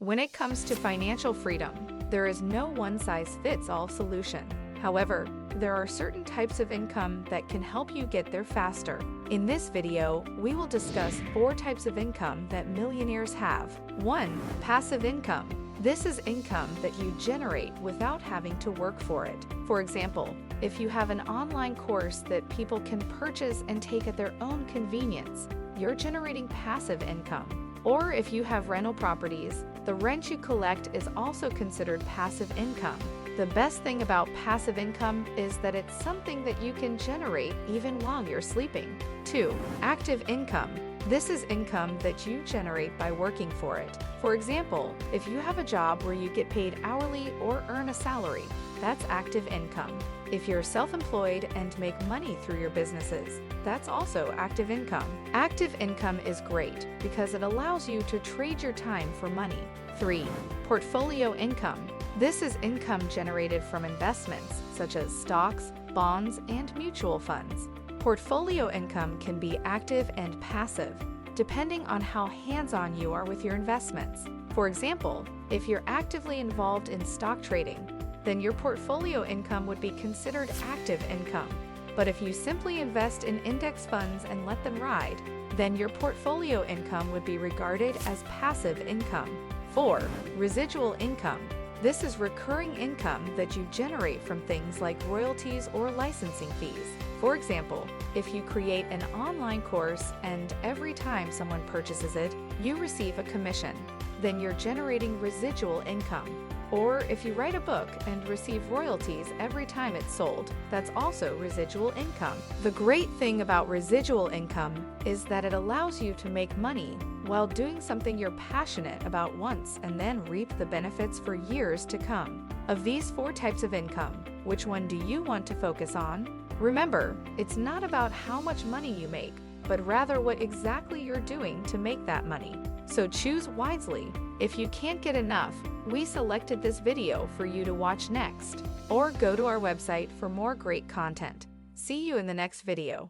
When it comes to financial freedom, there is no one-size-fits-all solution. However, there are certain types of income that can help you get there faster. In this video, we will discuss 4 types of income that millionaires have. 1. Passive income. This is income that you generate without having to work for it. For example, if you have an online course that people can purchase and take at their own convenience, you're generating passive income. Or if you have rental properties, the rent you collect is also considered passive income. The best thing about passive income is that it's something that you can generate even while you're sleeping. 2. Active income. This is income that you generate by working for it. For example, if you have a job where you get paid hourly or earn a salary, that's active income. If you're self-employed and make money through your businesses, that's also active income. Active income is great because it allows you to trade your time for money. 3. Portfolio income. This is income generated from investments such as stocks, bonds, and mutual funds. Portfolio income can be active and passive, depending on how hands-on you are with your investments. For example, if you're actively involved in stock trading, then your portfolio income would be considered active income. But if you simply invest in index funds and let them ride, then your portfolio income would be regarded as passive income. 4. Residual income. This is recurring income that you generate from things like royalties or licensing fees. For example, if you create an online course and every time someone purchases it, you receive a commission, then you're generating residual income. Or if you write a book and receive royalties every time it's sold, that's also residual income. The great thing about residual income is that it allows you to make money while doing something you're passionate about once and then reap the benefits for years to come. Of these 4 types of income, which one do you want to focus on? Remember, it's not about how much money you make, but rather what exactly you're doing to make that money. So choose wisely. If you can't get enough, we selected this video for you to watch next. Or go to our website for more great content. See you in the next video.